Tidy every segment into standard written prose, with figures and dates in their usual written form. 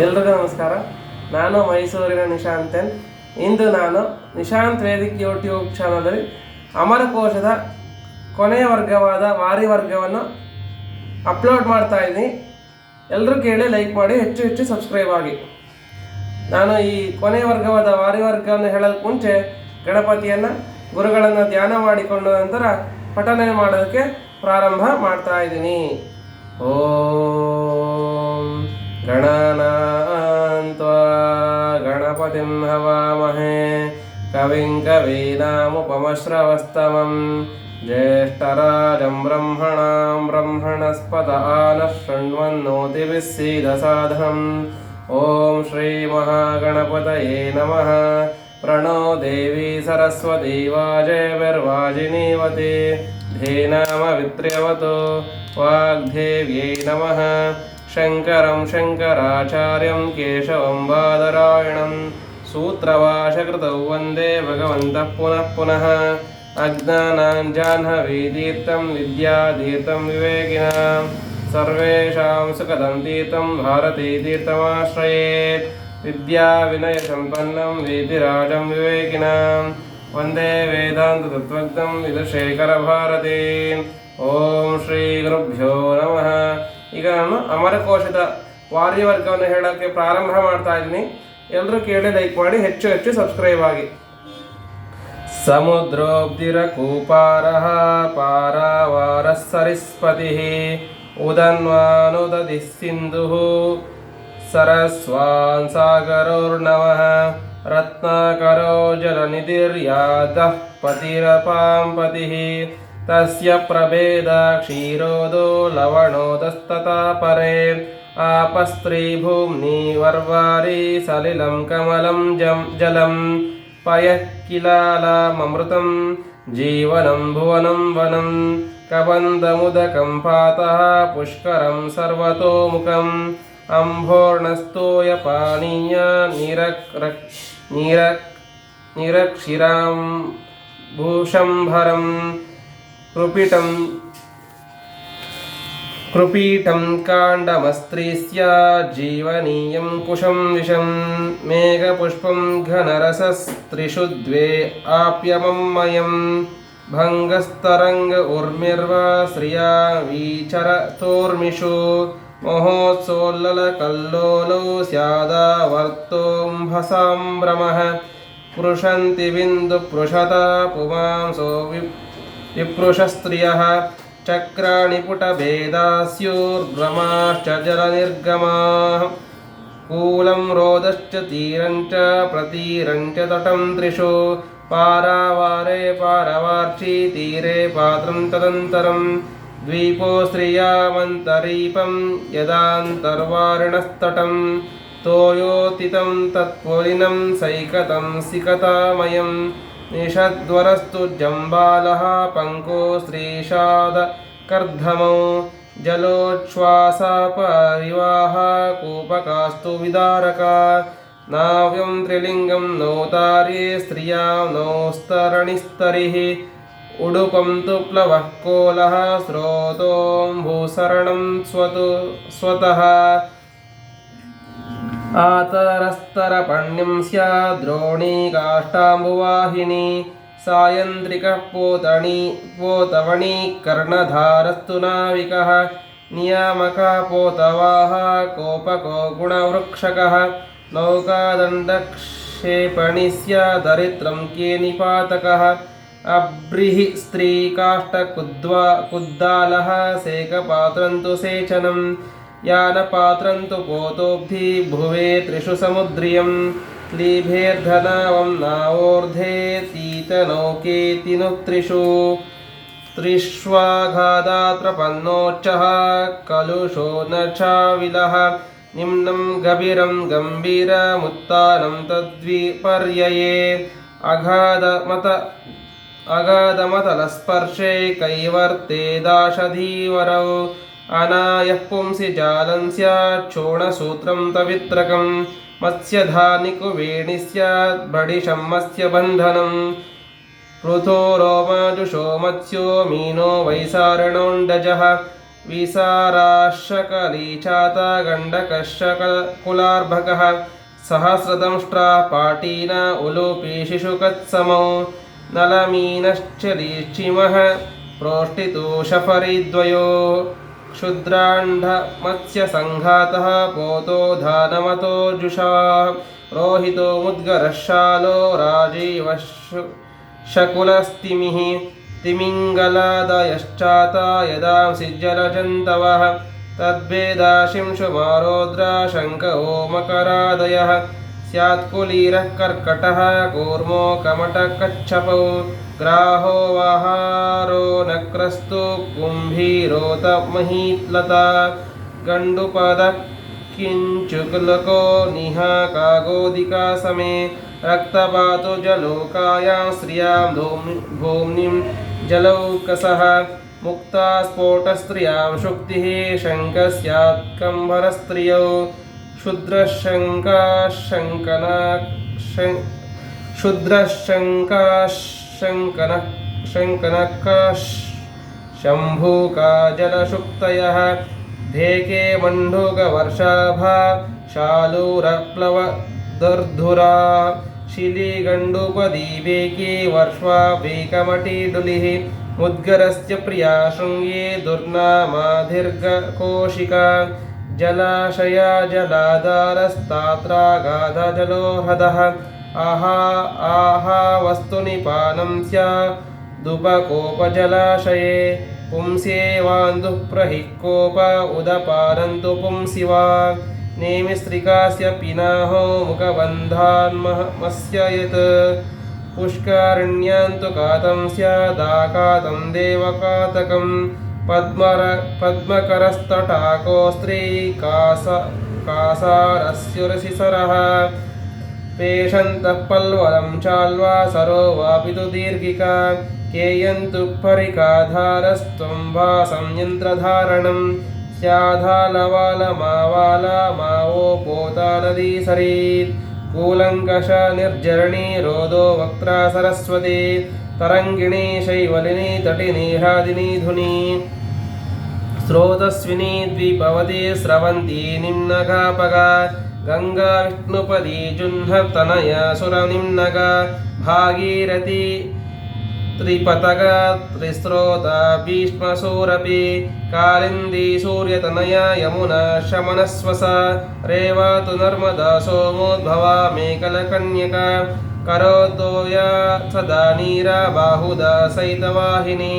ಎಲ್ರಿಗೂ ನಮಸ್ಕಾರ. ನಾನು ಮೈಸೂರಿನ ನಿಶಾಂತನ್. ಇಂದು ನಾನು ನಿಶಾಂತ್ ವೇದಿಕ್ ಯೂಟ್ಯೂಬ್ ಚಾನಲಲ್ಲಿ ಅಮರಕೋಶದ ಕೊನೆಯ ವರ್ಗವಾದ ವಾರಿ ವರ್ಗವನ್ನು ಅಪ್ಲೋಡ್ ಮಾಡ್ತಾ ಇದ್ದೀನಿ. ಎಲ್ಲರೂ ಕೇಳಿ, ಲೈಕ್ ಮಾಡಿ, ಹೆಚ್ಚು ಹೆಚ್ಚು ಸಬ್ಸ್ಕ್ರೈಬ್ ಆಗಿ. ನಾನು ಈ ಕೊನೆಯ ವರ್ಗವಾದ ವಾರಿ ವರ್ಗವನ್ನು ಹೇಳೋದಕ್ಕೆ ಮುಂಚೆ ಗಣಪತಿಯನ್ನು ಗುರುಗಳನ್ನು ಧ್ಯಾನ ಮಾಡಿಕೊಂಡ ನಂತರ ಪಠನೆ ಮಾಡೋದಕ್ಕೆ ಪ್ರಾರಂಭ ಮಾಡ್ತಾ ಇದ್ದೀನಿ. ಓಂ ಗಣನಾನ್ತ್ವಾ ಗಣಪತಿಂ ಹವಾಮಹೇ ಕವಿಂ ಕವೀನಾಮುಪಮಶ್ರವಸ್ತಮಂ ಜ್ಯೇಷ್ಠರಾಜಂ ಬ್ರಹ್ಮಣಾಂ ಬ್ರಹ್ಮಣಸ್ಪದ ಆನಃ ಶೃಣ್ವನ್ನೋತಿಭಿಃ ಸೀದಸಾಧನಂ. ಓಂ ಶ್ರೀ ಮಹಾಗಣಪತಯೇ ನಮಃ. ಪ್ರಣೋ ದೇವಿ ಸರಸ್ವತಿ ವಾಜೇರ್ವಾಜಿನೀವತಿ ಧೀನಾಮವಿತ್ರ್ಯವತು. ವಾಗ್ದೇವ್ಯೈ ನಮಃ. ಶಂಕರಂ ಶಂಕರಾಚಾರ್ಯಂ ಕೇಶವಂ ಬಾದರಾಯಣಂ ಸೂತ್ರಭಾಷಕೃತೌ ವಂದೇ ಭಗವಂತಃ ಪುನಃ ಪುನಃ. ಅಜ್ಞಾನಾಂಜಾಹ್ನವೀತೀರ್ಥಂ ವಿದ್ಯಾತೀರ್ಥಂ ವಿವೇಕಿನಾಂ ಸರ್ವೇಷಾಂ ಸುಖದಂ ತೀರ್ಥಂ ಭಾರತೀತೀರ್ಥಮಾಶ್ರಯೇತ್. ವಿದ್ಯಾ ವಿನಯ ಸಂಪನ್ನಂ ವೇದಿರಾಜಂ ವಿವೇಕಿನಾಂ ವಂದೇ ವೇದಾಂತ ತತ್ವಜ್ಞಂ ವಿದುಷೇಖರ ಭಾರತೀ. ಓಂ ಶ್ರೀ ಗುರುಭ್ಯೋ ನಮಃ. ಈಗ ನಾನು ಅಮರಕೋಶದ ವಾರಿ ವರ್ಗವನ್ನು ಹೇಳೋಕ್ಕೆ ಪ್ರಾರಂಭ ಮಾಡ್ತಾ ಇದ್ದೀನಿ. ಎಲ್ಲರೂ ಕೇಳಿ, ಲೈಕ್ ಮಾಡಿ, ಹೆಚ್ಚು ಹೆಚ್ಚು ಸಬ್ಸ್ಕ್ರೈಬ್ ಆಗಿ. ಸಮುದ್ರೋಬ್ಧಿರಕೂಪಾರಃ ಪಾರಾವಾರಃ ಸರಿಸ್ಪತಿಃ ಉದನ್ವಾನುದಧಿಃ ಸಿಂಧುಃ ಸರಸ್ವಾನ್ ಸಾಗರೋರ್ಣವಃ ರತ್ನಾಕರೋ ಜಲನಿಧಿರ್ಯಾದಃ ಪತಿರಪಾಂ ಪತಿಃ ತಸ್ಯ ಪ್ರಭೇದ ಕ್ಷೀರೋದೋ ಲವಣೋದಸ್ತತಾ ಪರೇ ಆಪಸ್ತ್ರೀಭೂಮ್ನಿ ವರ್ವಾರಿ ಸಲಿಲಂ ಕಮಲಂ ಜಲಂ ಪಯಃ ಕಿಲಾಲಮೃತಂ ಜೀವನಂ ಭುವನಂ ವನಂ ಕಬಂಧಮುದಕಂ ಪಾತಃ ಪುಷ್ಕರಂ ಸರ್ವತೋಮುಖಂ ಅಂಭೋರ್ಣಸ್ತೋಯ ಪಾನೀಯ ನೀರಕ್ಷಿರಾಂ ಭೂಷಂಭರಂ ಕೃಪೀಠಂ ಕಾಂಡಮಸ್ತ್ರೀಸ್ಯ ಜೀವನೀಯಂ ಕುಶಂ ವಿಷಂ ಮೇಘಪುಷ್ಪಂ ಘನರಸಸ್ತ್ರಿಷು ದ್ವೇ ಆಪ್ಯಮಮ್ಮಯಂ ಭಂಗಸ್ತರಂಗ ಊರ್ಮಿರ್ವಾ ಶ್ರಿಯಾ ವೀಚರತೋರ್ಮಿಷು ಮಹೋತ್ಸೋಲ್ಲಕಲ್ಲೋಲೋ ಸ್ಯಾದಾವರ್ತೋಂಭಸಾಂಭ್ರಮಃ ಪೃಷಂತಿ ಬಿಂದು ಪೃಷತ ಪುಮಾಂಸೋ ವಿಪೃಷಸ್ತ್ರಿಯಃ ಚಕ್ರಾಣಿ ಪುಟಭೇದಾಸ್ಯೋರ್ಭ್ರಮಾಶ್ಚ ಜಲನಿರ್ಗಮಾಃ ಕೂಲಂ ರೋದಶ್ಚ ತೀರಂಚ ಪ್ರತೀರಂಚ ತಟಂ ತ್ರಿಷು ಪಾರಾವಾರೆ ಪಾರವಾರ್ಚಿ ತೀರೆ ಪಾತ್ರಂ ತದಂತರಂ ದ್ವೀಪೋ ಶ್ರಿಯಾಮಂತರೀಪಂ ಯದಾಂತರ್ವಾರಿಣಸ್ತಟಂ ತೋಯೋತಿತಂ ತತ್ಪುಲಿನಂ ಸೈಕತಂ ಸಿಕತಾಮಯಂ ನಿಷದ್ವರಸ್ತು ಜಂಬಾಲಃ ಪಂಕೋ ಶ್ರೀಷಾದ ಕರ್ಧಮೌ ಜಲೋಚ್ಛ್ವಾಸ ಪರಿವಾಹ ಕೂಪಕಾಸ್ತು ವಿದಾರಕ ನಾವ್ಯಂ ತ್ರಿಲಿಂಗಂ ನೌತಾರ್ಯೇ ಸ್ತ್ರಿಯಾಂ ನೌಸ್ತರಣಿಸ್ತರಿಃ ಉಡುಪಂ ತು ಪ್ಲವಃ ಕೋಲಃ ಸ್ರೋತೋಂಭೂಸರಣಂ ಸ್ವತಃ ಆತರಸ್ತರಪಣ್ಯಂ ಸ್ಯಾದ್ರೋಣೀ ಕಾಷ್ಟಾಂಬುವಾಹಿನಿ ಸಾಯಂತ್ರಿಕಃ ಪೋತವಣೀ ಕರ್ಣಧಾರಸ್ತು ನಾವಿಕಃ ನಿಯಾಮಕಃ ಪೋತವಾಹ ಕೋಪಕೋ ಗುಣವೃಕ್ಷಕಃ ನೌಕಾದಂಡಕ್ಷೇಪಣಿ ಸ್ಯಾದರಿತ್ರಂ ಕೇನಿಪಾತಕಃ ಅಬ್ರಿಹಿ ಸ್ತ್ರೀ ಕಾಷ್ಟಕುದ್ದಾಲಃ ಸೇಕಪಾತ್ರಂತು ಸೇಚನಂ ಯಾನಪಾತ್ರಂತು ಪೋತೋಬ್ಧಿ ಭುವೇ ತ್ರಿಷು ಸಮುದ್ರಿಯಂ ಕ್ಲೀಭೇರ್ಧನಾವಂ ನಾವೋರ್ಧೇತೀತನೌಕೇತಿನು ತ್ರಿಷು ತ್ರಿಷ್ವಾಘಾದಾತ್ರಪನ್ನೋಚ್ಚಃ ಕಲುಷೋ ನ ಚಾವಿಲಃ ನಿಮ್ನಂ ಗಭೀರಂ ಗಂಭೀರಮುತ್ತಾನಂ ತದ್ವಿಪರ್ಯಯೇ ಅಗಾಧಮತಲಸ್ಪರ್ಶೇ ಕೈವರ್ತೇದಾಶಧೀವರೌ ಅನಾಯಃ ಪುಂಸಿ ಜಾಲಂ ಸ್ಯಾಚ್ಛೋಣಸೂತ್ರಂ ತವಿತ್ರಕಂ ಮತ್ಸ್ಯಧಾನಿಕುವೇಣಿ ಸ್ಯಾತ್ ಬಡಿಶಂ ಮತ್ಸ್ಯ ಬಂಧನಂ ಪೃಥೋ ರೋಮಾಜುಷೋ ಮತ್ಸ್ಯೋ ಮೀನೋ ವೈಸಾರಣೋಂಡಜಃ विसाराशकलीचाता गण्डकशकुलार्भकः सहस्रदंष्ट्रा पाटीन उलूपी शिशुकत्समौ नलमीनश्चलीचिमः प्रोष्टितोषफरिद्वयो क्षुद्राण्डमत्स्यसङ्घातः पोतो धानमतो जुषा रोहितो मुद्गरशालो राजीवशकुलस्तिमिः तिमिङ्गलादयश्चाता यदांसि जलजन्तवः तद्वेदाशिंशुमारोद्रा शङ्ख ओमकरादयः स्यात्कुलीरः कर्कटः कूर्मो कमटकच्छपौ ग्राहो वाहारो नक्रस्तु कुम्भीरोतमहीत्लता गण्डुपदः किञ्चुकुलको निहा कागोदिका समे रक्तपातो जलोकायां श्रियां भूम्निं जलौकसः मुक्ता स्फोटस्त्रियां शुक्तिः शङ्कस्यात्कम्भरस्त्रियौ क्षुद्रशङ्काशङ्कनः शम्भूका जलशुक्तयः धेके मण्डूकवर्षाभा शालूरप्लवदुर्धुरा शिलीगण्डूपदीपेकी वर्ष्वा वेकमटीडुलिः मुद्गरस्य प्रिया शृङ्गे दुर्नामाधिर्घकोशिका जलाशया जलाधारस्तात्रागाधजलोहदः आहा आहा वस्तुनिपानं स्यादुपकोपजलाशये पुंस्येवान्दुः प्रहिकोप उदपानन्तु पुंसि वा नेमिस्त्रिकास्य पिनाहो मुखबन्धान्मस्य यत् पुष्करिण्यान्तु कातं स्यादाकातं देवकातकं पद्मकरस्तटाको स्त्रीकासारस्युरसिसरः पेषन्तः पल्वलं चाल्वा सरो वापि तु दीर्घिका केयन्तु परिकाधारस्त्वं वा संयन्त्रधारणं स्याधालवालमावाला मावो पोता नदी सरीत् कूलङ्कष निर्जरणी रोदो वक्त्रा सरस्वती तरङ्गिणी शैवलिनी तटिनी ह्रादिनी धुनी स्रोतस्विनी द्विपवती स्रवन्ती निम्नगापगा गंगा विष्णुपदी जुह्नतनया सुरनिम्नगा भागीरथी त्रिपतगा त्रिस्रोता भीष्मसूरपि कालिन्दी सूर्यतनया यमुना शमनस्वसा रेवा तु नर्मदा सोमोद्भवा मेकलकन्यका करोदोया सदा नीरा बाहुदा सहितवाहिनी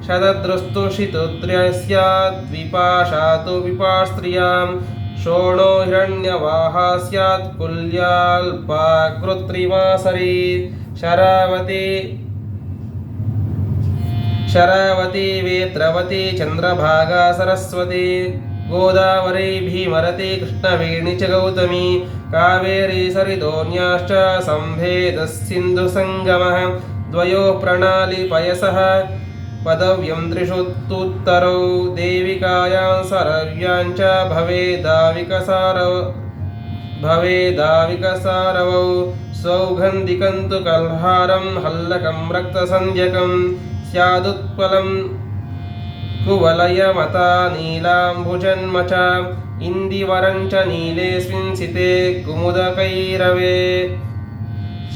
शतद्रुस्तुषितुद्र्यस्याद्विपाशा तु विपास्त्रियां शोणो हिरण्यवाहा स्यात् कुल्याल्पा कृत्रिमासरी शरावती वेत्रवती चंद्रभागा सरस्वती गोदावरी भीमरती कृष्णवेणी च गौतमी कावेरी सरितोऽन्याश्च संभेदः सिन्धुसङ्गमः द्वयोः प्रणाली पयसः पदव्यं त्रिषु तुत्तरौ देविकायां सरव्यां च भवेदाविकसारवौ सौगन्धिकं तु कल्हारं हल्लकं रक्तसंज्ञकं स्यादुत्पलं कुवलयमता नीलाम्बुजन्मच इन्दिवरं च नीलेऽस्मिन् सिते कुमुदकैरवे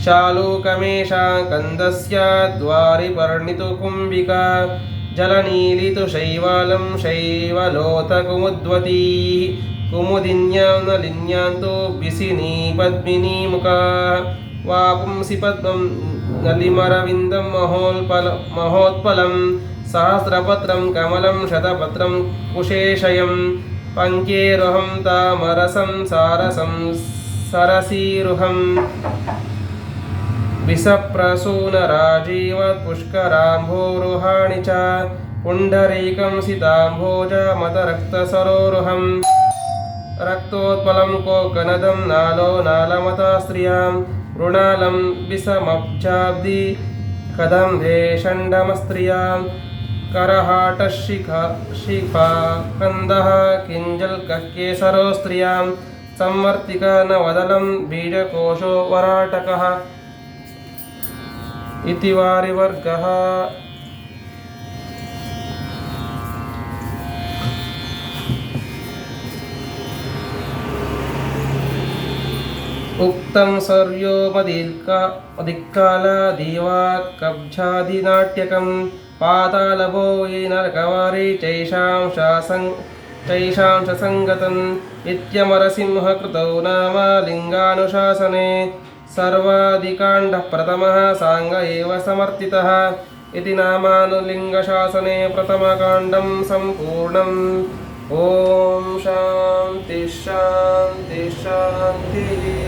शालूकमेषा कन्दस्य द्वारिपर्णितु कुम्भिका जलनीलितु शैवालं शैवलोतकुमुद्वती कुमुदिन्यां नलिन्यां तु बिसिनी पद्मिनी मुखा वापुंसि पद्मं नलिमरविन्दं महोत्पलं सहस्रपत्रं कमलं शतपत्रं कुशेशयं पङ्केरुहं तामरसं सारसं सरसीरुहं विषप्रसूनराजीवत् पुष्कराम्भोरुहाणि च पुण्डरीकं सिताम्भोजमतरक्तसरोरुहं रक्तोत्पलं कोकनदं नालो नालमता स्त्रियां मृणालं विषमब्जाब्धि कदम्भे षण्डमस्त्रियां करहाटशिखा कन्दः किञ्जल्कः केसरो स्त्रियां संवर्तिका नवदलं बीजकोशो वराटकः इति वारिवर्गः। उक्तं सौर्यो मदिक्काल दीवा कब्जाधिनाट्यकं पातालभो ये नरकवारी चैषां ससङ्गतम् इत्यमरसिंहकृतौ नाम लिङ्गानुशासने सर्वादिकाण्डः प्रथमः साङ्ग एव समर्थितः इति नामानुलिङ्गशासने प्रथमकाण्डं सम्पूर्णम्। ॐ शान्ति शान्ति शान्तिः।